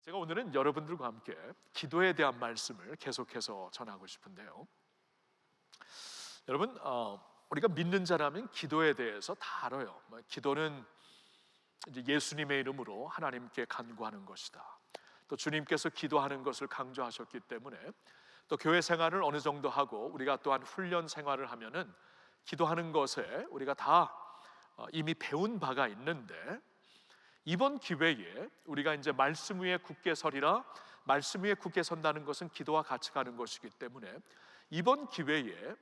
제가 오늘은 여러분들과 함께 기도에 대한 말씀을 계속해서 전하고 싶은데요. 여러분, 우리가 믿는 자라면 기도에 대해서 다 알아요. 기도는 이제 예수님의 이름으로 하나님께 간구하는 것이다. 또 주님께서 기도하는 것을 강조하셨기 때문에 또 교회 생활을 어느 정도 하고 우리가 또한 훈련 생활을 하면은 기도하는 것에 우리가 다 이미 배운 바가 있는데, 이번 기회에 우리가 이제 말씀 위에 굳게 서리라, 말씀 위에 굳게 선다는 것은 기도와 같이 가는 것이기 때문에 이번 기회에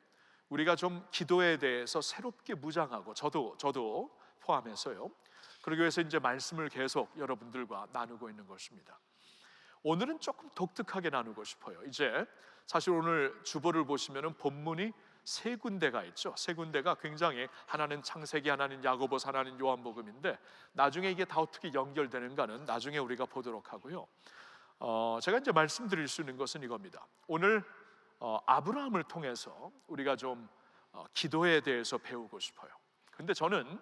우리가 좀 기도에 대해서 새롭게 무장하고 저도 포함해서요, 그러기 위해서 이제 말씀을 계속 여러분들과 나누고 있는 것입니다. 오늘은 조금 독특하게 나누고 싶어요. 이제 사실 오늘 주보를 보시면은 본문이 세 군데가 있죠. 세 군데가 굉장히, 하나는 창세기, 하나는 야고보서, 하나는 요한복음인데 나중에 이게 다 어떻게 연결되는가는 나중에 우리가 보도록 하고요. 제가 이제 말씀드릴 수 있는 것은 이겁니다. 오늘 아브라함을 통해서 우리가 좀 기도에 대해서 배우고 싶어요. 근데 저는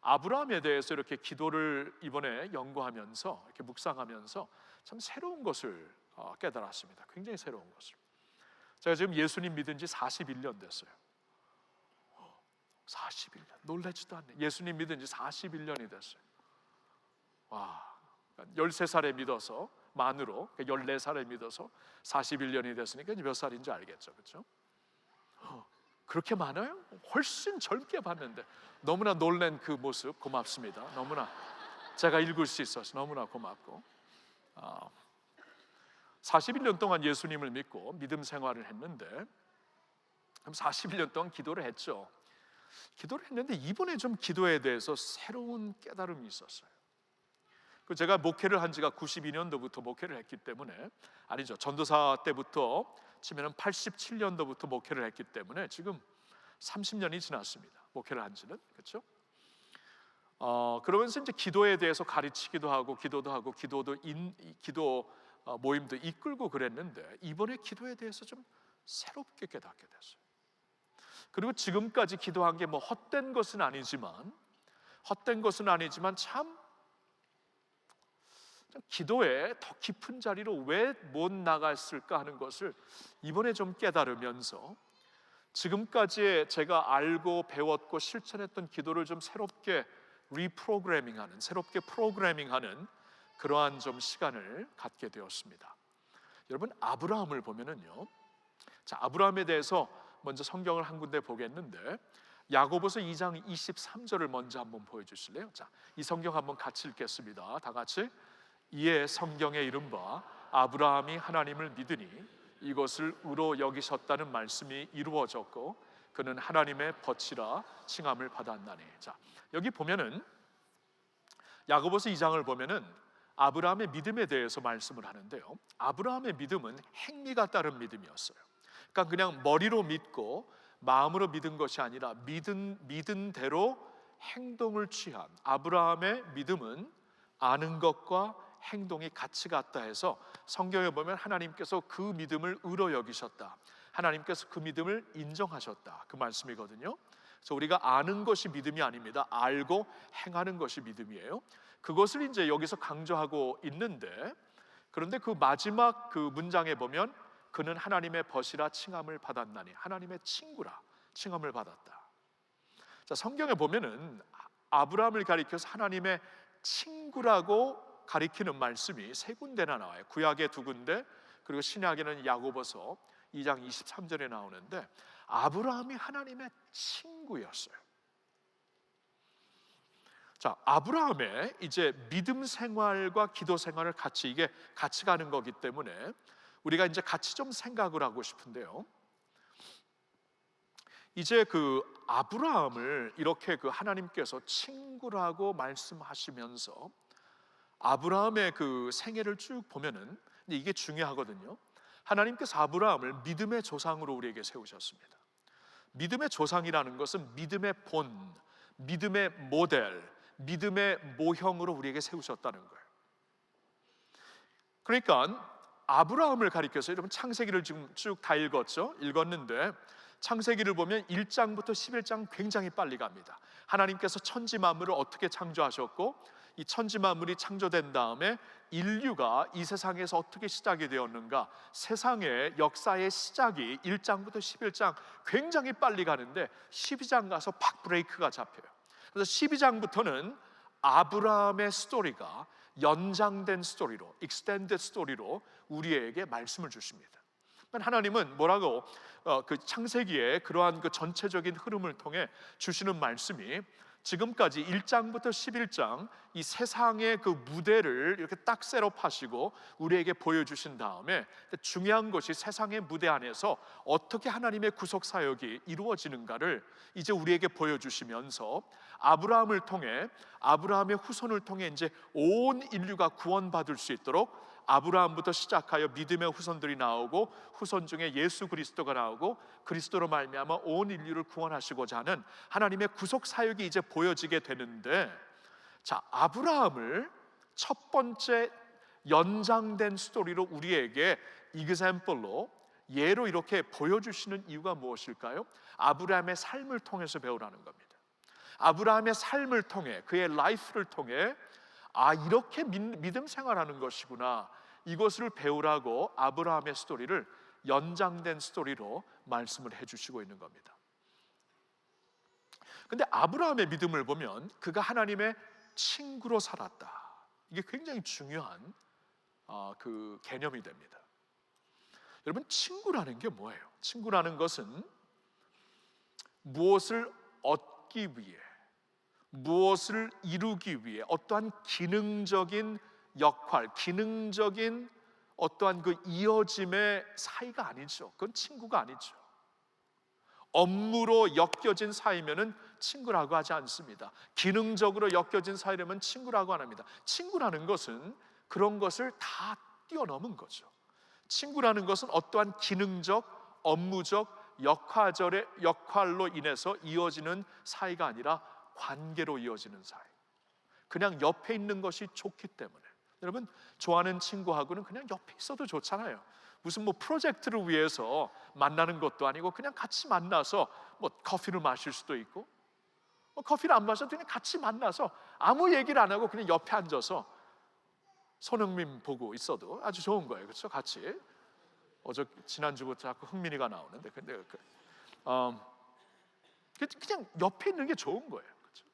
아브라함에 대해서 이렇게 기도를 이번에 연구하면서 이렇게 묵상하면서 참 새로운 것을 깨달았습니다. 굉장히 새로운 것을. 제가 지금 예수님 믿은 지 41년 됐어요. 41년, 놀라지도 않네. 예수님 믿은 지 41년이 됐어요. 와, 13살에 믿어서 만으로 14살에 믿어서 41년이 됐으니까 이제 몇 살인지 알겠죠, 그렇죠? 그렇게 많아요? 훨씬 젊게 봤는데 너무나 놀란 그 모습 고맙습니다. 너무나 제가 읽을 수 있어서 너무나 고맙고, 41년 동안 예수님을 믿고 믿음 생활을 했는데, 그럼 41년 동안 기도를 했죠. 기도를 했는데 이번에 좀 기도에 대해서 새로운 깨달음이 있었어요. 제가 목회를 한 지가 92년도부터 목회를 했기 때문에, 아니죠, 전도사 때부터 치면은 87년도부터 목회를 했기 때문에 지금 30년이 지났습니다. 목회를 한 지는, 그렇죠? 그러면서 이제 기도에 대해서 가르치기도 하고 기도 모임도 이끌고 그랬는데, 이번에 기도에 대해서 좀 새롭게 깨닫게 됐어요. 그리고 지금까지 기도한 게 뭐 헛된 것은 아니지만 참 기도에 더 깊은 자리로 왜 못 나갔을까 하는 것을 이번에 좀 깨달으면서 지금까지 제가 알고 배웠고 실천했던 기도를 좀 새롭게 새롭게 프로그래밍하는 그러한 좀 시간을 갖게 되었습니다. 여러분, 아브라함을 보면은요, 자, 아브라함에 대해서 먼저 성경을 한 군데 보겠는데, 야고보서 2장 23절을 먼저 한번 보여주실래요? 자, 이 성경 한번 같이 읽겠습니다. 다 같이. 이에 성경에 이른 바 아브라함이 하나님을 믿으니 이것을 의로 여기셨다는 말씀이 이루어졌고 그는 하나님의 벗이라 칭함을 받았나니. 자, 여기 보면은 야고보서 2장을 보면은 아브라함의 믿음에 대해서 말씀을 하는데요, 아브라함의 믿음은 행위가 따른 믿음이었어요. 그러니까 그냥 머리로 믿고 마음으로 믿은 것이 아니라 믿은 대로 행동을 취한, 아브라함의 믿음은 아는 것과 행동이 같이 같다 해서 성경에 보면 하나님께서 그 믿음을 의로 여기셨다, 하나님께서 그 믿음을 인정하셨다, 그 말씀이거든요. 그래서 우리가 아는 것이 믿음이 아닙니다. 알고 행하는 것이 믿음이에요. 그것을 이제 여기서 강조하고 있는데, 그런데 그 마지막 그 문장에 보면 그는 하나님의 벗이라 칭함을 받았나니, 하나님의 친구라 칭함을 받았다. 자, 성경에 보면은 아브라함을 가리켜서 하나님의 친구라고 가리키는 말씀이 세 군데나 나와요. 구약에 두 군데, 그리고 신약에는 야고보서 2장 23절에 나오는데, 아브라함이 하나님의 친구였어요. 자, 아브라함의 이제 믿음 생활과 기도 생활을 같이 가는 거기 때문에 우리가 이제 같이 좀 생각을 하고 싶은데요, 이제 그 아브라함을 이렇게 그 하나님께서 친구라고 말씀하시면서 아브라함의 그 생애를 쭉 보면은 이게 중요하거든요. 하나님께서 아브라함을 믿음의 조상으로 우리에게 세우셨습니다. 믿음의 조상이라는 것은 믿음의 본, 믿음의 모델, 믿음의 모형으로 우리에게 세우셨다는 거예요. 그러니까 아브라함을 가리켜서, 여러분 창세기를 지금 쭉 다 읽었는데 창세기를 보면 1장부터 11장 굉장히 빨리 갑니다. 하나님께서 천지 만물을 어떻게 창조하셨고 이 천지 만물이 창조된 다음에 인류가 이 세상에서 어떻게 시작이 되었는가, 세상의 역사의 시작이 1장부터 11장 굉장히 빨리 가는데 12장 가서 팍 브레이크가 잡혀요. 그래서 12장부터는 아브라함의 스토리가 연장된 스토리로, 익스텐드 스토리로 우리에게 말씀을 주십니다. 하나님은 뭐라고 그 창세기의 그러한 그 전체적인 흐름을 통해 주시는 말씀이 지금까지 1장부터 11장 이 세상의 그 무대를 이렇게 딱 셋업하시고 우리에게 보여주신 다음에, 중요한 것이 세상의 무대 안에서 어떻게 하나님의 구속 사역이 이루어지는가를 이제 우리에게 보여주시면서 아브라함을 통해, 아브라함의 후손을 통해 이제 온 인류가 구원받을 수 있도록 아브라함부터 시작하여 믿음의 후손들이 나오고, 후손 중에 예수 그리스도가 나오고, 그리스도로 말미암아 온 인류를 구원하시고자 하는 하나님의 구속 사역이 이제 보여지게 되는데, 자, 아브라함을 첫 번째 연장된 스토리로 우리에게 example로, 예로 이렇게 보여주시는 이유가 무엇일까요? 아브라함의 삶을 통해서 배우라는 겁니다. 아브라함의 삶을 통해, 그의 라이프를 통해 이렇게 믿음 생활하는 것이구나, 이것을 배우라고 아브라함의 스토리를 연장된 스토리로 말씀을 해주시고 있는 겁니다. 근데 아브라함의 믿음을 보면 그가 하나님의 친구로 살았다, 이게 굉장히 중요한 그 개념이 됩니다. 여러분, 친구라는 게 뭐예요? 친구라는 것은 무엇을 얻기 위해, 무엇을 이루기 위해 어떠한 기능적인 역할, 기능적인 어떠한 그 이어짐의 사이가 아니죠. 그건 친구가 아니죠. 업무로 엮여진 사이면은 친구라고 하지 않습니다. 기능적으로 엮여진 사이라면 친구라고 안 합니다. 친구라는 것은 그런 것을 다 뛰어넘은 거죠. 친구라는 것은 어떠한 기능적, 업무적, 역할로 인해서 이어지는 사이가 아니라 관계로 이어지는 사이. 그냥 옆에 있는 것이 좋기 때문에. 여러분, 좋아하는 친구하고는 그냥 옆에 있어도 좋잖아요. 무슨 뭐 프로젝트를 위해서 만나는 것도 아니고 그냥 같이 만나서 뭐 커피를 마실 수도 있고, 뭐 커피를 안 마셔도 그냥 같이 만나서 아무 얘기를 안 하고 그냥 옆에 앉아서 손흥민 보고 있어도 아주 좋은 거예요. 그렇죠? 같이. 지난주부터 자꾸 흥민이가 나오는데, 근데 그냥 옆에 있는 게 좋은 거예요. 그렇죠?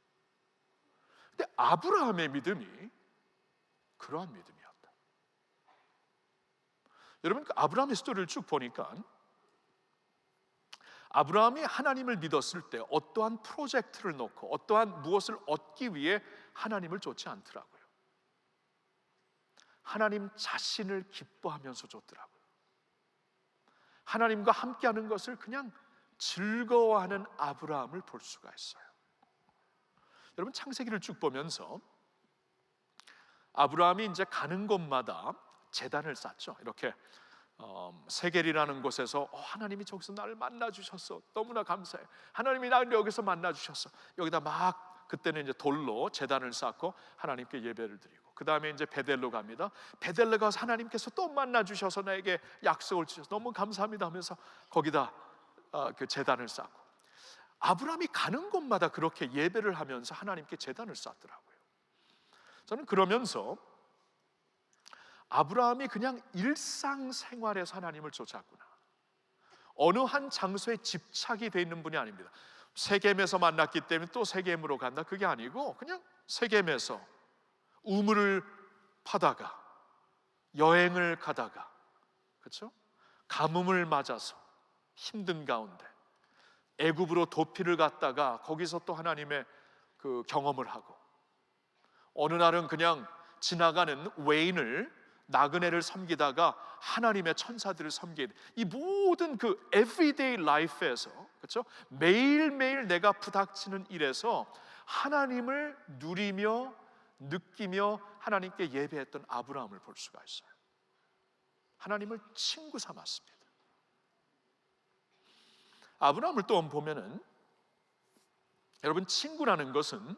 근데 아브라함의 믿음이 그러한 믿음이었다. 여러분, 그 아브라함의 스토리를 쭉 보니까 아브라함이 하나님을 믿었을 때 어떠한 프로젝트를 놓고 어떠한 무엇을 얻기 위해 하나님을 쫓지 않더라고요. 하나님 자신을 기뻐하면서 쫓더라고요. 하나님과 함께하는 것을 그냥 즐거워하는 아브라함을 볼 수가 있어요. 여러분, 창세기를 쭉 보면서 아브라함이 이제 가는 곳마다 제단을 쌓죠. 이렇게 세겔이라는 곳에서 하나님이 저기서 나를 만나 주셨어, 너무나 감사해, 하나님이 나를 여기서 만나 주셨어, 여기다 막 그때는 이제 돌로 제단을 쌓고 하나님께 예배를 드리고, 그 다음에 이제 베델로 갑니다. 베델로 가서 하나님께서 또 만나 주셔서 나에게 약속을 주셔서 너무 감사합니다 하면서 거기다 그 제단을 쌓고, 아브라함이 가는 곳마다 그렇게 예배를 하면서 하나님께 제단을 쌓더라고요. 저는 그러면서 아브라함이 그냥 일상생활에서 하나님을 쫓았구나, 어느 한 장소에 집착이 돼 있는 분이 아닙니다. 세겜에서 만났기 때문에 또 세겜으로 간다, 그게 아니고 그냥 세겜에서 우물을 파다가, 여행을 가다가, 그렇죠? 가뭄을 맞아서 힘든 가운데 애굽으로 도피를 갔다가 거기서 또 하나님의 그 경험을 하고, 어느 날은 그냥 지나가는 외인을, 나그네를 섬기다가 하나님의 천사들을 섬기는, 이 모든 그 everyday life에서, 그렇죠? 매일매일 내가 부닥치는 일에서 하나님을 누리며 느끼며 하나님께 예배했던 아브라함을 볼 수가 있어요. 하나님을 친구 삼았습니다. 아브라함을 또 보면은, 여러분, 친구라는 것은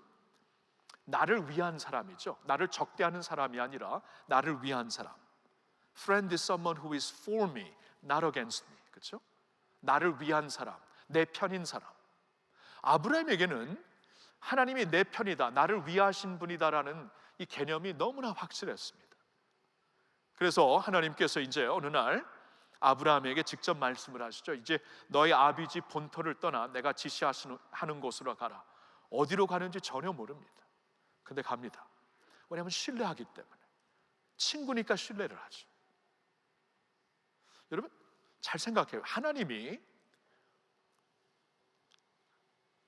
나를 위한 사람이죠. 나를 적대하는 사람이 아니라 나를 위한 사람. Friend is someone who is for me, not against me. 그렇죠? 나를 위한 사람, 내 편인 사람. 아브라함에게는 하나님이 내 편이다, 나를 위하신 분이다라는 이 개념이 너무나 확실했습니다. 그래서 하나님께서 이제 어느 날 아브라함에게 직접 말씀을 하시죠. 이제 너희 아비지 본토를 떠나 내가 지시하는 곳으로 가라. 어디로 가는지 전혀 모릅니다. 근데 갑니다. 왜냐하면 신뢰하기 때문에. 친구니까 신뢰를 하죠. 여러분 잘 생각해요. 하나님이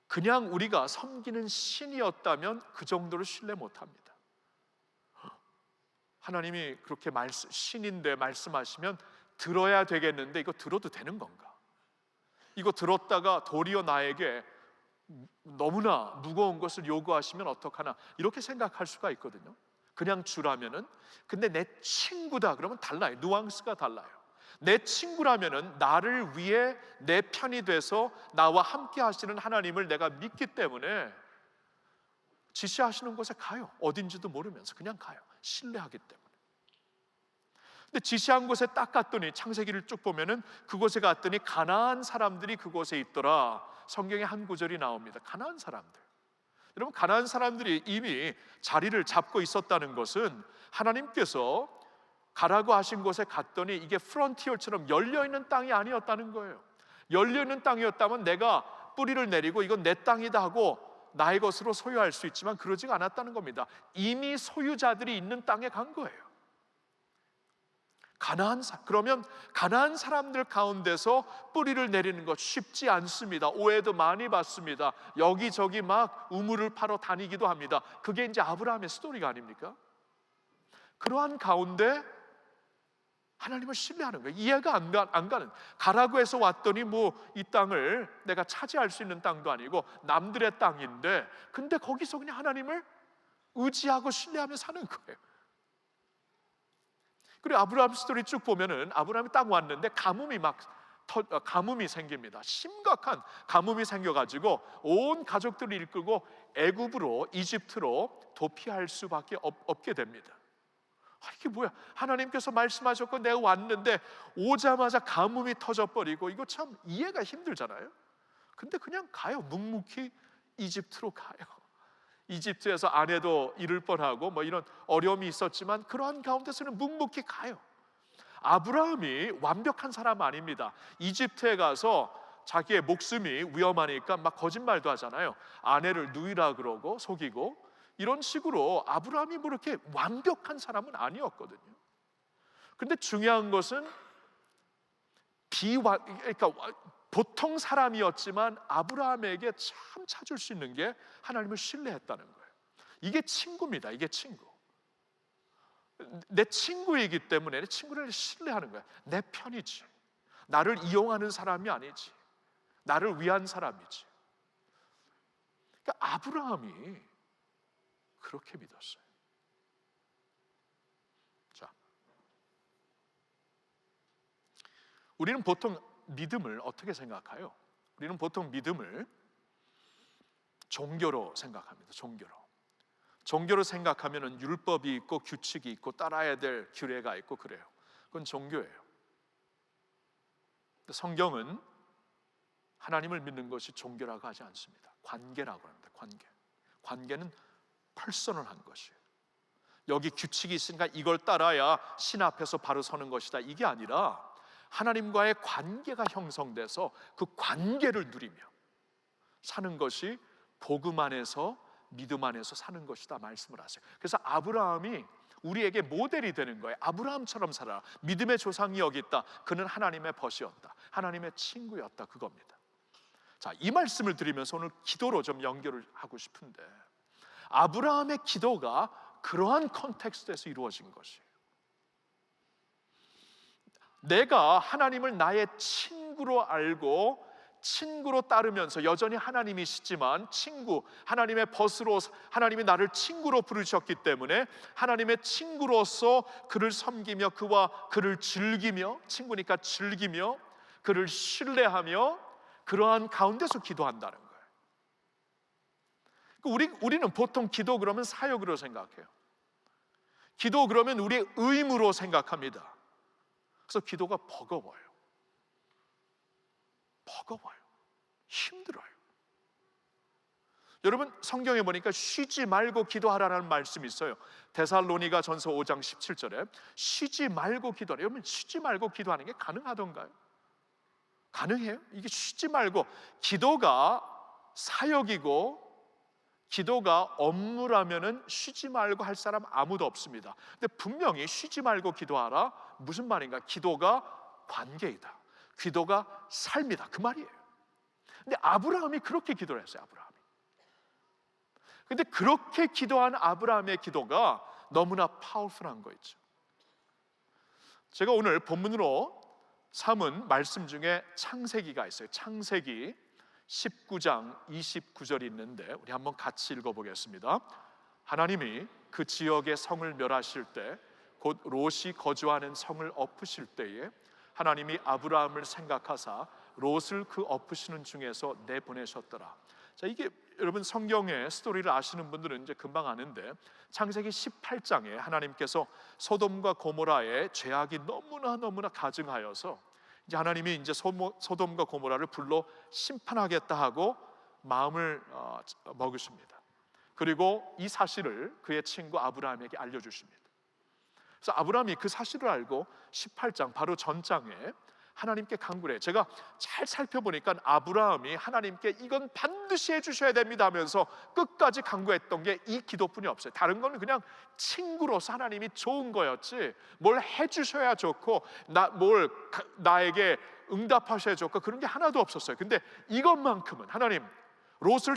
그냥 우리가 섬기는 신이었다면 그 정도로 신뢰 못합니다. 하나님이 그렇게 신인데 말씀하시면 들어야 되겠는데 이거 들어도 되는 건가? 이거 들었다가 도리어 나에게 너무나 무거운 것을 요구하시면 어떡하나 이렇게 생각할 수가 있거든요. 그냥 주라면은. 근데 내 친구다 그러면 달라요. 뉘앙스가 달라요. 내 친구라면은 나를 위해 내 편이 돼서 나와 함께 하시는 하나님을 내가 믿기 때문에 지시하시는 곳에 가요. 어딘지도 모르면서 그냥 가요. 신뢰하기 때문에. 근데 지시한 곳에 딱 갔더니 창세기를 쭉 보면은 그곳에 갔더니 가나안 사람들이 그곳에 있더라. 성경에 한 구절이 나옵니다. 가나안 사람들. 여러분 가나안 사람들이 이미 자리를 잡고 있었다는 것은 하나님께서 가라고 하신 곳에 갔더니 이게 프론티어처럼 열려있는 땅이 아니었다는 거예요. 열려있는 땅이었다면 내가 뿌리를 내리고 이건 내 땅이다 하고 나의 것으로 소유할 수 있지만 그러지가 않았다는 겁니다. 이미 소유자들이 있는 땅에 간 거예요. 그러면 가나안 사람들 가운데서 뿌리를 내리는 것 쉽지 않습니다. 오해도 많이 받습니다. 여기저기 막 우물을 파러 다니기도 합니다. 그게 이제 아브라함의 스토리가 아닙니까? 그러한 가운데 하나님을 신뢰하는 거예요. 이해가 안 가는. 가라고 해서 왔더니 뭐 이 땅을 내가 차지할 수 있는 땅도 아니고 남들의 땅인데 근데 거기서 그냥 하나님을 의지하고 신뢰하며 사는 거예요. 그리고 아브라함 스토리 쭉 보면은 아브라함이 딱 왔는데 가뭄이 생깁니다. 심각한 가뭄이 생겨가지고 온 가족들을 이끌고 애굽으로 이집트로 도피할 수밖에 없게 됩니다. 이게 뭐야? 하나님께서 말씀하셨고 내가 왔는데 오자마자 가뭄이 터져버리고 이거 참 이해가 힘들잖아요. 근데 그냥 가요. 묵묵히 이집트로 가요. 이집트에서 아내도 잃을 뻔하고 뭐 이런 어려움이 있었지만 그러한 가운데서는 묵묵히 가요. 아브라함이 완벽한 사람 아닙니다. 이집트에 가서 자기의 목숨이 위험하니까 막 거짓말도 하잖아요. 아내를 누이라 그러고 속이고 이런 식으로 아브라함이 뭐 이렇게 완벽한 사람은 아니었거든요. 근데 중요한 것은 그러니까 보통 사람이었지만 아브라함에게 참 찾을 수 있는 게 하나님을 신뢰했다는 거예요. 이게 친구입니다. 이게 친구. 내 친구이기 때문에 내 친구를 신뢰하는 거야. 내 편이지. 나를 이용하는 사람이 아니지. 나를 위한 사람이지. 그러니까 아브라함이 그렇게 믿었어요. 자, 우리는 보통 믿음을 어떻게 생각해요? 우리는 보통 믿음을 종교로 생각합니다. 종교로 생각하면은 율법이 있고 규칙이 있고 따라야 될 규례가 있고 그래요. 그건 종교예요. 성경은 하나님을 믿는 것이 종교라고 하지 않습니다. 관계라고 합니다. 관계는 퍼스널한 것이에요. 여기 규칙이 있으니까 이걸 따라야 신 앞에서 바로 서는 것이다. 이게 아니라 하나님과의 관계가 형성돼서 그 관계를 누리며 사는 것이 복음 안에서 믿음 안에서 사는 것이다 말씀을 하세요. 그래서 아브라함이 우리에게 모델이 되는 거예요. 아브라함처럼 살아라. 믿음의 조상이 여기 있다. 그는 하나님의 벗이었다. 하나님의 친구였다. 그겁니다. 자, 이 말씀을 드리면서 오늘 기도로 좀 연결을 하고 싶은데 아브라함의 기도가 그러한 컨텍스트에서 이루어진 것이에요. 내가 하나님을 나의 친구로 알고 친구로 따르면서 여전히 하나님이시지만 하나님의 벗으로 하나님이 나를 친구로 부르셨기 때문에 하나님의 친구로서 그를 섬기며 그를 즐기며 친구니까 즐기며 그를 신뢰하며 그러한 가운데서 기도한다는 거예요. 우리는 보통 기도 그러면 사역으로 생각해요. 기도 그러면 우리의 의무로 생각합니다. 그래서 기도가 버거워요. 힘들어요. 여러분, 성경에 보니까 쉬지 말고 기도하라는 말씀이 있어요. 데살로니가 전서 5장 17절에 쉬지 말고 기도하라. 여러분, 쉬지 말고 기도하는 게 가능하던가요? 가능해요? 이게 쉬지 말고, 기도가 사역이고 기도가 업무라면은 쉬지 말고 할 사람 아무도 없습니다. 근데 분명히 쉬지 말고 기도하라, 무슨 말인가? 기도가 관계이다, 기도가 삶이다, 그 말이에요. 근데 아브라함이 그렇게 기도를 했어요. 아브라함이. 근데 그렇게 기도한 아브라함의 기도가 너무나 파워풀한 거 있죠. 제가 오늘 본문으로 삼은 말씀 중에 창세기가 있어요. 창세기 19장 29절이 있는데 우리 한번 같이 읽어보겠습니다. 하나님이 그 지역의 성을 멸하실 때, 곧 롯이 거주하는 성을 엎으실 때에 하나님이 아브라함을 생각하사 롯을 그 엎으시는 중에서 내보내셨더라. 자, 이게 여러분 성경의 스토리를 아시는 분들은 이제 금방 아는데, 창세기 18장에 하나님께서 소돔과 고모라의 죄악이 너무나 가증하여서 이제 하나님이 이제 소돔과 고모라를 불러 심판하겠다 하고 마음을 먹으십니다. 그리고 이 사실을 그의 친구 아브라함에게 알려주십니다. 그래서 아브라함이 그 사실을 알고 18장 바로 전장에 하나님께 간구를 해요. 제가 잘 살펴보니까 아브라함이 하나님께 이건 반드시 해주셔야 됩니다 하면서 끝까지 간구했던 게 이 기도뿐이 없어요. 다른 건 그냥 친구로서 하나님이 좋은 거였지, 뭘 해주셔야 좋고 나에게 응답하셔야 좋고 그런 게 하나도 없었어요. 근데 이것만큼은 하나님, 롯을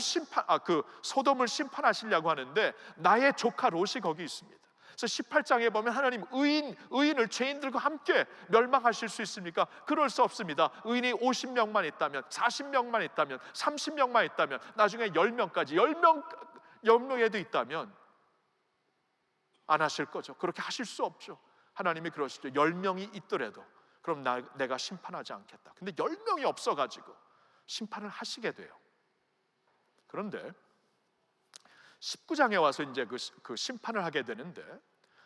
소돔을 심판하시려고 하는데 나의 조카 롯이 거기 있습니다. 그래서 18장에 보면 하나님, 의인을 죄인들과 함께 멸망하실 수 있습니까? 그럴 수 없습니다. 의인이 50명만 있다면, 40명만 있다면, 30명만 있다면, 나중에 10명까지 10명에도 있다면 안 하실 거죠. 그렇게 하실 수 없죠. 하나님이 그러시죠. 10명이 있더라도 그럼 내가 심판하지 않겠다. 근데 10명이 없어가지고 심판을 하시게 돼요. 그런데 19장에 와서 이제 그 심판을 하게 되는데,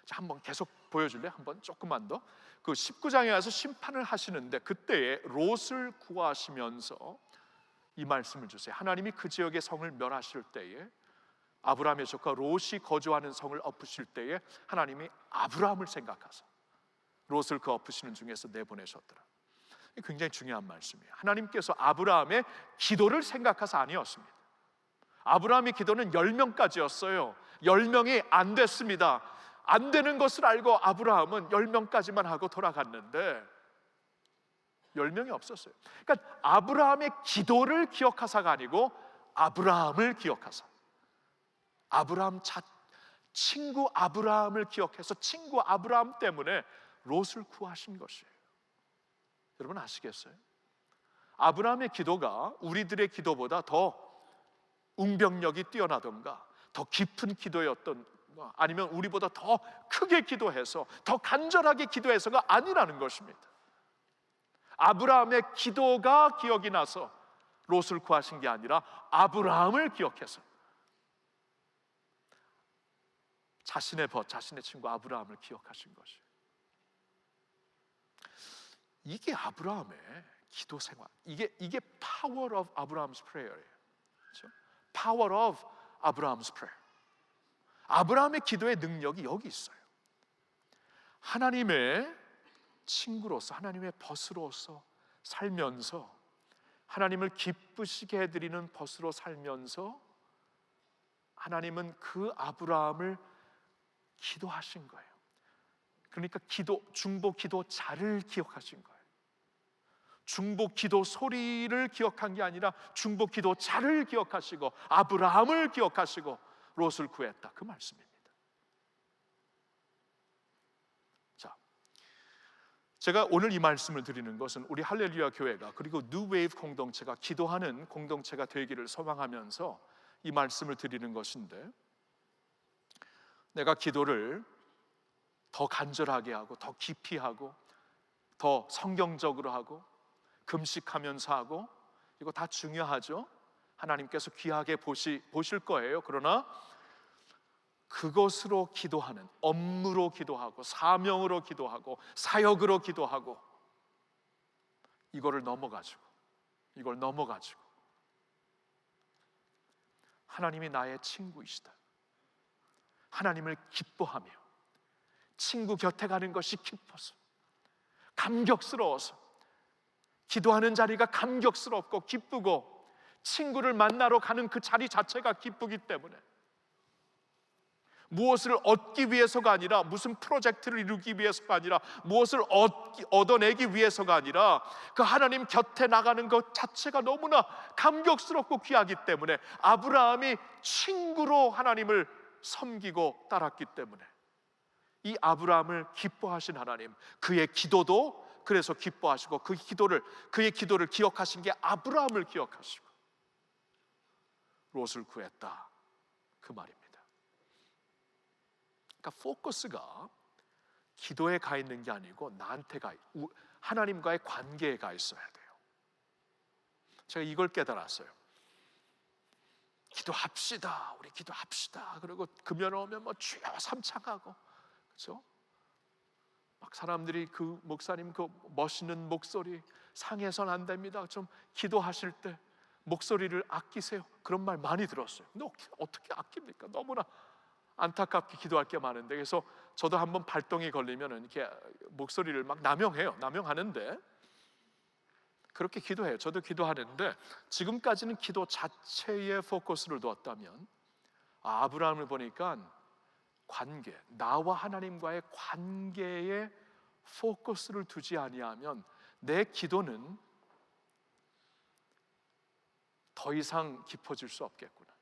자, 한번 계속 보여줄래? 한번 조금만 더. 그 19장에 와서 심판을 하시는데 그때에 롯을 구하시면서 이 말씀을 주세요. 하나님이 그 지역의 성을 멸하실 때에, 아브라함의 조카 롯이 거주하는 성을 엎으실 때에 하나님이 아브라함을 생각하사 롯을 그 엎으시는 중에서 내보내셨더라. 굉장히 중요한 말씀이에요. 하나님께서 아브라함의 기도를 생각하사 아니었습니다. 아브라함의 기도는 10명까지였어요. 10명이 안 됐습니다. 안 되는 것을 알고 아브라함은 10명까지만 하고 돌아갔는데 10명이 없었어요. 그러니까 아브라함의 기도를 기억하사가 아니고 아브라함을 기억하사, 친구 아브라함을 기억해서 친구 아브라함 때문에 롯을 구하신 것이에요. 여러분 아시겠어요? 아브라함의 기도가 우리들의 기도보다 더 웅변력이 뛰어나던가 더 깊은 기도였던, 아니면 우리보다 더 크게 기도해서 더 간절하게 기도해서가 아니라는 것입니다. 아브라함의 기도가 기억이 나서 롯을 구하신 게 아니라 아브라함을 기억해서 자신의 친구 아브라함을 기억하신 것이에요. 이게 아브라함의 기도 생활, 이게 power of Abraham's prayer예요. 그렇죠? Power of Abraham's prayer. 아브라함의 기도의 능력이 여기 있어요. 하나님의 친구로서, 하나님의 벗으로서 살면서, 하나님을 기쁘시게 해드리는 벗으로 살면서 하나님은 그 아브라함을 기도하신 거예요. 그러니까 중보 기도자를 기억하신 거예요. 중보 기도 소리를 기억한 게 아니라 중보 기도자를 기억하시고 아브라함을 기억하시고 롯을 구했다, 그 말씀입니다. 자, 제가 오늘 이 말씀을 드리는 것은 우리 할렐루야 교회가, 그리고 뉴웨이브 공동체가 기도하는 공동체가 되기를 소망하면서 이 말씀을 드리는 것인데, 내가 기도를 더 간절하게 하고 더 깊이 하고 더 성경적으로 하고 금식하면서 하고, 이거 다 중요하죠. 하나님께서 귀하게 보실 거예요. 그러나 그것으로 기도하는, 업무로 기도하고 사명으로 기도하고 사역으로 기도하고, 이걸 넘어가지고 하나님이 나의 친구이시다. 하나님을 기뻐하며 친구 곁에 가는 것이 기뻐서, 감격스러워서, 기도하는 자리가 감격스럽고 기쁘고 친구를 만나러 가는 그 자리 자체가 기쁘기 때문에, 무엇을 얻기 위해서가 아니라, 무슨 프로젝트를 이루기 위해서가 아니라, 무엇을 얻어내기 위해서가 아니라 그 하나님 곁에 나가는 것 자체가 너무나 감격스럽고 귀하기 때문에 아브라함이 친구로 하나님을 섬기고 따랐기 때문에 이 아브라함을 기뻐하신 하나님, 그의 기도도 그래서 기뻐하시고 그의 기도를 기억하신 게 아브라함을 기억하시고 롯을 구했다, 그 말입니다. 그러니까 포커스가 기도에 가 있는 게 아니고 하나님과의 관계에 가 있어야 돼요. 제가 이걸 깨달았어요. 기도합시다, 우리 기도합시다. 그리고 금연 오면 주여 삼창하고, 그렇죠? 막 사람들이 그 목사님 그 멋있는 목소리 상해선 안 됩니다. 좀 기도하실 때 목소리를 아끼세요. 그런 말 많이 들었어요. 근데 어떻게 아낍니까? 너무나 안타깝게 기도할 게 많은데, 그래서 저도 한번 발동이 걸리면 이렇게 목소리를 막 남용하는데, 그렇게 기도해요. 저도 기도하는데 지금까지는 기도 자체에 포커스를 두었다면, 아브라함을 보니까 관계, 나와 하나님과의 관계에 포커스를 두지 아니하면 내 기도는 더 이상 깊어질 수 없겠구나,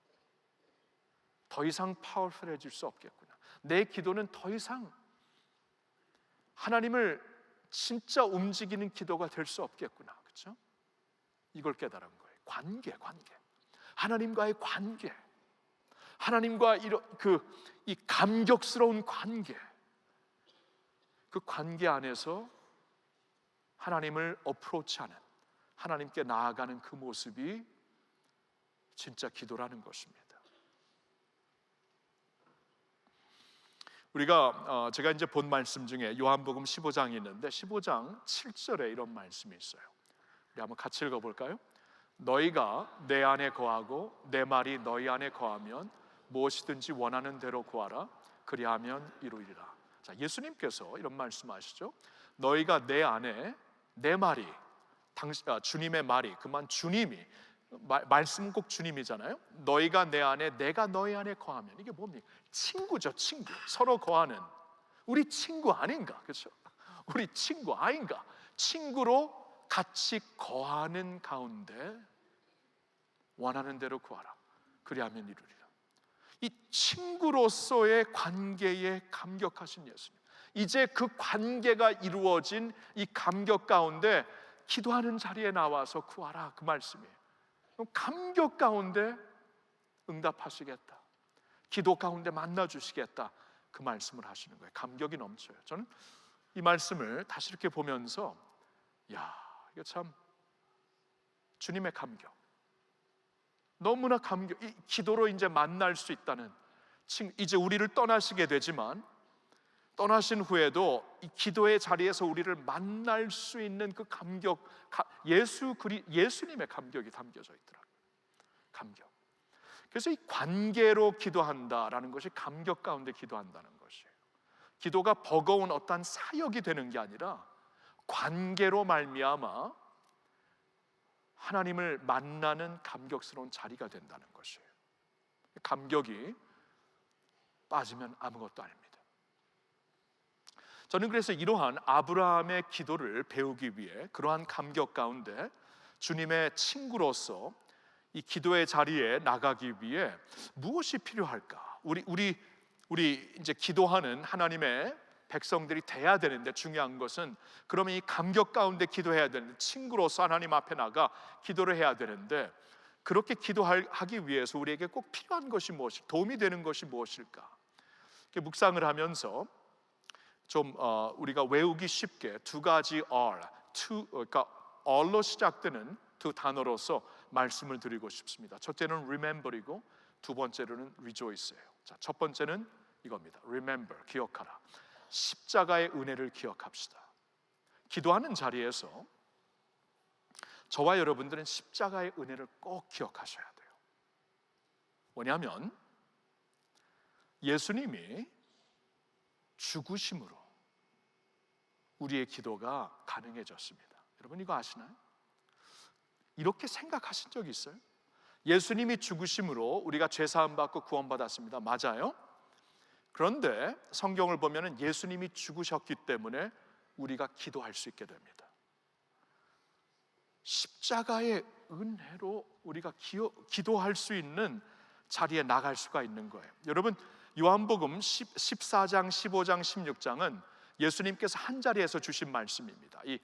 더 이상 파워풀해질 수 없겠구나, 내 기도는 더 이상 하나님을 진짜 움직이는 기도가 될 수 없겠구나, 그렇죠? 이걸 깨달은 거예요. 관계, 하나님과의 관계, 하나님과 이 감격스러운 관계, 그 관계 안에서 하나님을 어프로치하는, 하나님께 나아가는 그 모습이 진짜 기도라는 것입니다. 제가 이제 본 말씀 중에 요한복음 15장이 있는데 15장 7절에 이런 말씀이 있어요. 우리 한번 같이 읽어볼까요? 너희가 내 안에 거하고 내 말이 너희 안에 거하면 무엇이든지 원하는 대로 구하라, 그리하면 이루리라. 자, 예수님께서 이런 말씀하시죠. 너희가 내 안에, 내 말이, 주님의 말이, 그만 주님이, 말씀은 꼭 주님이잖아요. 너희가 내 안에, 내가 너희 안에 거하면, 이게 뭡니까? 친구죠, 친구. 서로 거하는, 우리 친구 아닌가, 그렇죠? 우리 친구 아닌가? 친구로 같이 거하는 가운데 원하는 대로 구하라, 그리하면 이루리라. 이 친구로서의 관계에 감격하신 예수님, 이제 그 관계가 이루어진 이 감격 가운데 기도하는 자리에 나와서 구하라, 그 말씀이에요. 감격 가운데 응답하시겠다, 기도 가운데 만나주시겠다, 그 말씀을 하시는 거예요. 감격이 넘쳐요. 저는 이 말씀을 다시 이렇게 보면서, 이거 참 주님의 감격, 너무나 감격, 이 기도로 이제 만날 수 있다는, 이제 우리를 떠나시게 되지만 떠나신 후에도 이 기도의 자리에서 우리를 만날 수 있는 그 감격, 예수님의 감격이 담겨져 있더라고요. 감격. 그래서 이 관계로 기도한다라는 것이 감격 가운데 기도한다는 것이에요. 기도가 버거운 어떠한 사역이 되는 게 아니라 관계로 말미암아 하나님을 만나는 감격스러운 자리가 된다는 것이에요. 감격이 빠지면 아무것도 아닙니다. 저는 그래서 이러한 아브라함의 기도를 배우기 위해, 그러한 감격 가운데 주님의 친구로서 이 기도의 자리에 나가기 위해 무엇이 필요할까? 우리 이제 기도하는 하나님의 백성들이 돼야 되는데, 중요한 것은, 그러면 이 감격 가운데 기도해야 되는데, 친구로서 하나님 앞에 나가 기도를 해야 되는데, 그렇게 기도하기 위해서 우리에게 꼭 필요한 것이 무엇일까? 도움이 되는 것이 무엇일까? 묵상을 하면서 좀 우리가 외우기 쉽게 두 가지 그러니까 all로 시작되는 두 단어로서 말씀을 드리고 싶습니다. 첫째는 remember이고 두 번째로는 rejoice예요. 자, 첫 번째는 이겁니다. remember, 기억하라. 십자가의 은혜를 기억합시다. 기도하는 자리에서 저와 여러분들은 십자가의 은혜를 꼭 기억하셔야 돼요. 뭐냐면 예수님이 죽으심으로 우리의 기도가 가능해졌습니다. 여러분 이거 아시나요? 이렇게 생각하신 적이 있어요? 예수님이 죽으심으로 우리가 죄사함 받고 구원받았습니다. 맞아요? 그런데 성경을 보면 예수님이 죽으셨기 때문에 우리가 기도할 수 있게 됩니다. 십자가의 은혜로 우리가 기도할 수 있는 자리에 나갈 수가 있는 거예요. 여러분 요한복음 14장, 15장, 16장은 예수님께서 한 자리에서 주신 말씀입니다. 이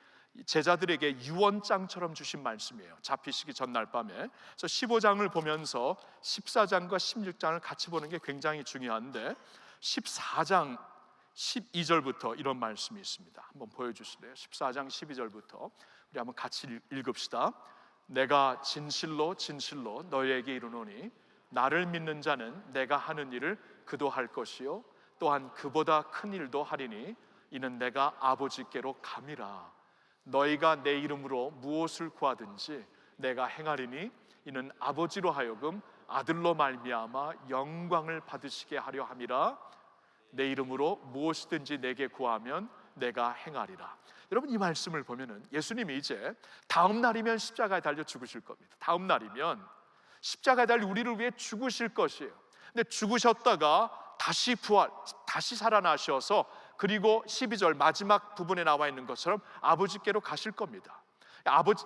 제자들에게 유언장처럼 주신 말씀이에요. 잡히시기 전날 밤에. 그래서 15장을 보면서 14장과 16장을 같이 보는 게 굉장히 중요한데 14장 12절부터 이런 말씀이 있습니다. 한번 보여주실래요? 14장 12절부터 우리 한번 같이 읽읍시다. 내가 진실로 진실로 너희에게 이르노니 나를 믿는 자는 내가 하는 일을 그도 할 것이요 또한 그보다 큰 일도 하리니 이는 내가 아버지께로 감이라. 너희가 내 이름으로 무엇을 구하든지 내가 행하리니 이는 아버지로 하여금 아들로 말미암아 영광을 받으시게 하려 함이라. 내 이름으로 무엇이든지 내게 구하면 내가 행하리라. 여러분 이 말씀을 보면은 예수님이 이제 다음 날이면 십자가에 달려 죽으실 겁니다. 다음 날이면 십자가에 달려 우리를 위해 죽으실 것이에요. 근데 죽으셨다가 다시 다시 살아나셔서 그리고 12절 마지막 부분에 나와 있는 것처럼 아버지께로 가실 겁니다.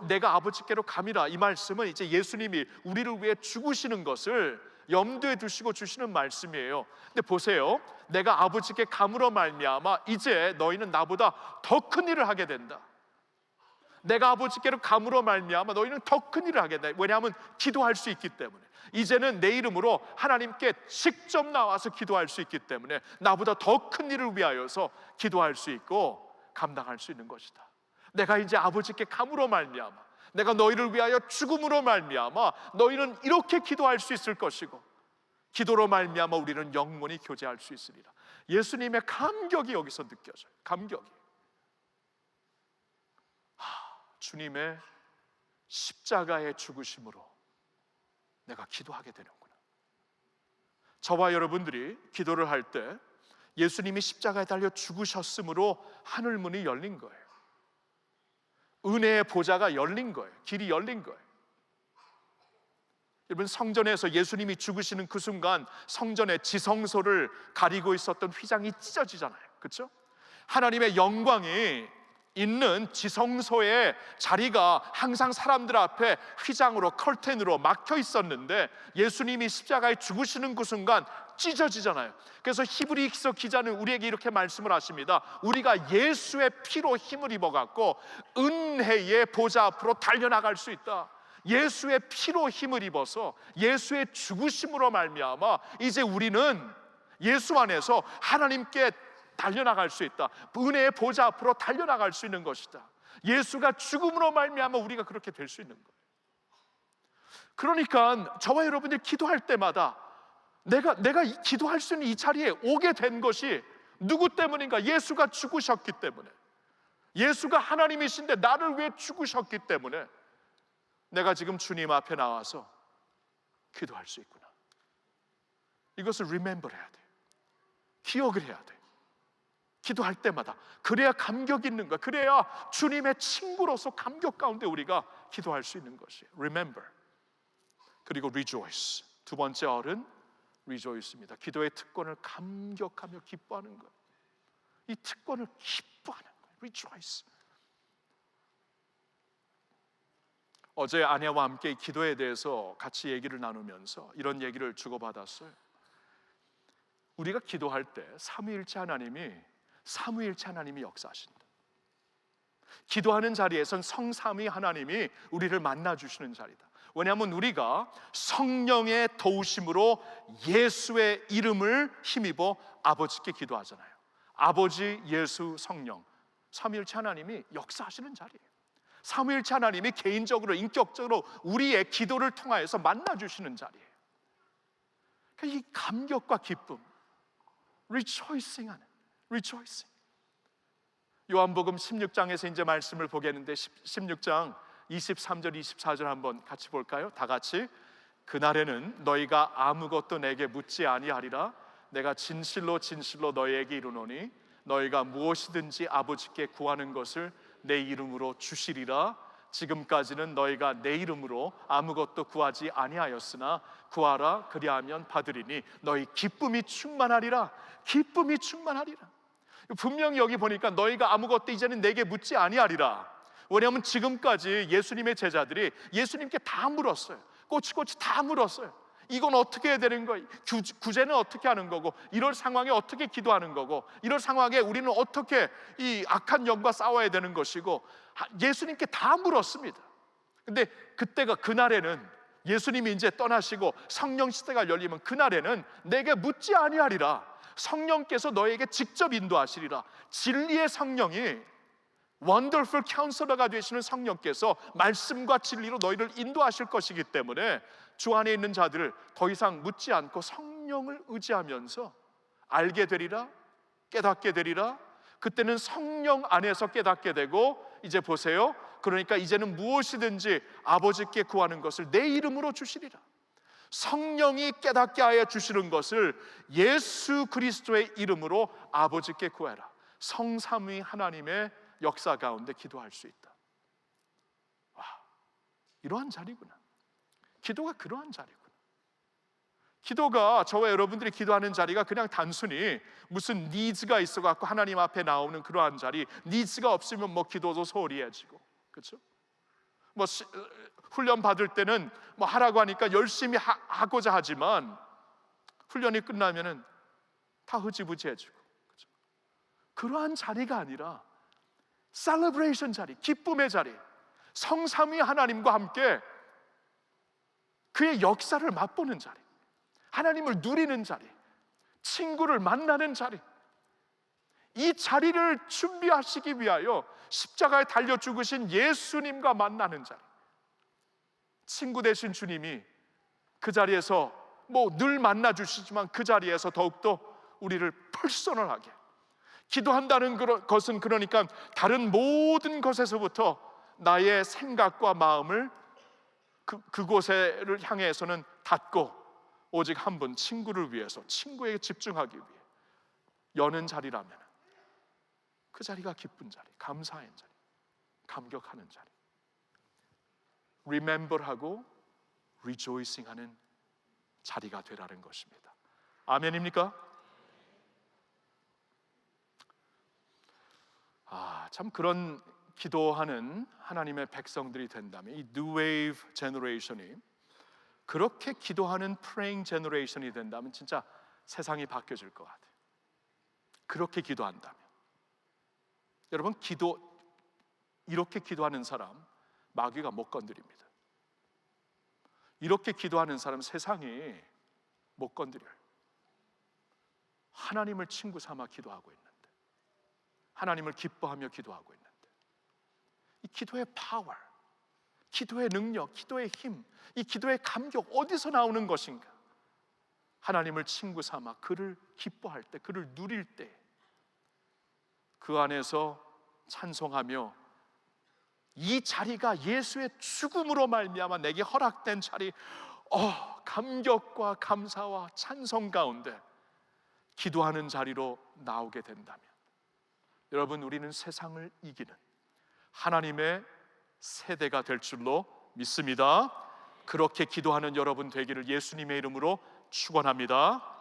내가 아버지께로 감이라, 이 말씀은 이제 예수님이 우리를 위해 죽으시는 것을 염두에 두시고 주시는 말씀이에요. 근데 보세요, 내가 아버지께 감으로 말미암아 이제 너희는 나보다 더 큰 일을 하게 된다. 내가 아버지께로 감으로 말미암아 너희는 더 큰 일을 하게 된다. 왜냐하면 기도할 수 있기 때문에. 이제는 내 이름으로 하나님께 직접 나와서 기도할 수 있기 때문에 나보다 더 큰 일을 위하여서 기도할 수 있고 감당할 수 있는 것이다. 내가 이제 아버지께 감으로 말미암아 내가 너희를 위하여 죽음으로 말미암아 너희는 이렇게 기도할 수 있을 것이고 기도로 말미암아 우리는 영원히 교제할 수 있으리라. 예수님의 감격이 여기서 느껴져요. 감격이. 주님의 십자가의 죽으심으로 내가 기도하게 되는구나. 저와 여러분들이 기도를 할 때 예수님이 십자가에 달려 죽으셨으므로 하늘문이 열린 거예요. 은혜의 보좌가 열린 거예요. 길이 열린 거예요. 여러분 성전에서 예수님이 죽으시는 그 순간 성전의 지성소를 가리고 있었던 휘장이 찢어지잖아요. 그렇죠? 하나님의 영광이 있는 지성소의 자리가 항상 사람들 앞에 휘장으로 커튼으로 막혀 있었는데 예수님이 십자가에 죽으시는 그 순간 찢어지잖아요. 그래서 히브리서 기자는 우리에게 이렇게 말씀을 하십니다. 우리가 예수의 피로 힘을 입어갖고 은혜의 보좌 앞으로 달려나갈 수 있다. 예수의 피로 힘을 입어서 예수의 죽으심으로 말미암아 이제 우리는 예수 안에서 하나님께 달려나갈 수 있다. 은혜의 보좌 앞으로 달려나갈 수 있는 것이다. 예수가 죽음으로 말미암아 우리가 그렇게 될 수 있는 거예요. 그러니까 저와 여러분들이 기도할 때마다 내가 기도할 수 있는 이 자리에 오게 된 것이 누구 때문인가? 예수가 죽으셨기 때문에. 예수가 하나님이신데 나를 위해 죽으셨기 때문에 내가 지금 주님 앞에 나와서 기도할 수 있구나. 이것을 remember 해야 돼요. 기억을 해야 돼요. 기도할 때마다. 그래야 감격이 있는 거야. 그래야 주님의 친구로서 감격 가운데 우리가 기도할 수 있는 것이에요. Remember. 그리고 rejoice. 두 번째 어른 rejoice입니다. 기도의 특권을 감격하며 기뻐하는 것. 이 특권을 기뻐하는 거예요. Rejoice. 어제 아내와 함께 기도에 대해서 같이 얘기를 나누면서 이런 얘기를 주고받았어요. 우리가 기도할 때 삼위일체 하나님이 역사하신다. 기도하는 자리에선 성삼위 하나님이 우리를 만나주시는 자리다. 왜냐하면 우리가 성령의 도우심으로 예수의 이름을 힘입어 아버지께 기도하잖아요. 아버지, 예수, 성령 삼위일체 하나님이 역사하시는 자리예요. 삼위일체 하나님이 개인적으로 인격적으로 우리의 기도를 통하여서 만나주시는 자리예요. 그러니까 이 감격과 기쁨, rejoicing하는 rejoicing. 요한복음 16장에서 이제 말씀을 보겠는데 16장 23절 24절 한번 같이 볼까요? 다 같이. 그날에는 너희가 아무것도 내게 묻지 아니하리라. 내가 진실로 진실로 너희에게 이르노니 너희가 무엇이든지 아버지께 구하는 것을 내 이름으로 주시리라. 지금까지는 너희가 내 이름으로 아무것도 구하지 아니하였으나 구하라 그리하면 받으리니 너희 기쁨이 충만하리라. 기쁨이 충만하리라. 분명히 여기 보니까 너희가 아무것도 이제는 내게 묻지 아니하리라. 왜냐하면 지금까지 예수님의 제자들이 예수님께 다 물었어요. 꼬치꼬치 다 물었어요. 이건 어떻게 해야 되는 거예요? 구제는 어떻게 하는 거고, 이럴 상황에 어떻게 기도하는 거고, 이럴 상황에 우리는 어떻게 이 악한 영과 싸워야 되는 것이고, 예수님께 다 물었습니다. 근데 그때가, 그날에는 예수님이 이제 떠나시고 성령 시대가 열리면 그날에는 내게 묻지 아니하리라. 성령께서 너에게 직접 인도하시리라. 진리의 성령이, 원더풀 카운슬러가 되시는 성령께서 말씀과 진리로 너희를 인도하실 것이기 때문에 주 안에 있는 자들을 더 이상 묻지 않고 성령을 의지하면서 알게 되리라, 깨닫게 되리라. 그때는 성령 안에서 깨닫게 되고, 이제 보세요, 그러니까 이제는 무엇이든지 아버지께 구하는 것을 내 이름으로 주시리라. 성령이 깨닫게 하여 주시는 것을 예수 그리스도의 이름으로 아버지께 구해라. 성삼위 하나님의 역사 가운데 기도할 수 있다. 와, 이러한 자리구나. 기도가 그러한 자리구나. 기도가, 저와 여러분들이 기도하는 자리가 그냥 단순히 무슨 니즈가 있어갖고 하나님 앞에 나오는 그러한 자리, 니즈가 없으면 뭐 기도도 소홀히 해지고, 그렇죠? 뭐 훈련 받을 때는 뭐 하라고 하니까 열심히 하고자 하지만 훈련이 끝나면은 다 흐지부지해지고, 그렇죠? 그러한 자리가 아니라 셀러브레이션 자리, 기쁨의 자리, 성삼위 하나님과 함께 그의 역사를 맛보는 자리, 하나님을 누리는 자리, 친구를 만나는 자리, 이 자리를 준비하시기 위하여 십자가에 달려 죽으신 예수님과 만나는 자리, 친구 되신 주님이 그 자리에서 뭐 늘 만나 주시지만 그 자리에서 더욱더 우리를 퍼스널하게, 기도한다는 것은 그러니까 다른 모든 것에서부터 나의 생각과 마음을 그곳을 향해서는 닫고 오직 한 분, 친구를 위해서, 친구에게 집중하기 위해 여는 자리라면 그 자리가 기쁜 자리, 감사한 자리, 감격하는 자리, remember하고 rejoicing하는 자리가 되라는 것입니다. 아멘입니까? 참 그런 기도하는 하나님의 백성들이 된다면, 이 New Wave Generation이 그렇게 기도하는 Praying Generation이 된다면 진짜 세상이 바뀌어질 것 같아요. 그렇게 기도한다면 여러분, 이렇게 기도하는 사람 마귀가 못 건드립니다. 이렇게 기도하는 사람 세상이 못 건드려요. 하나님을 친구 삼아 기도하고 있는데, 하나님을 기뻐하며 기도하고 있는데, 이 기도의 파워, 기도의 능력, 기도의 힘, 이 기도의 감격 어디서 나오는 것인가? 하나님을 친구 삼아 그를 기뻐할 때, 그를 누릴 때, 그 안에서 찬송하며 이 자리가 예수의 죽음으로 말미암아 내게 허락된 자리, 감격과 감사와 찬송 가운데 기도하는 자리로 나오게 된다면, 여러분, 우리는 세상을 이기는 하나님의 세대가 될 줄로 믿습니다. 그렇게 기도하는 여러분 되기를 예수님의 이름으로 축원합니다.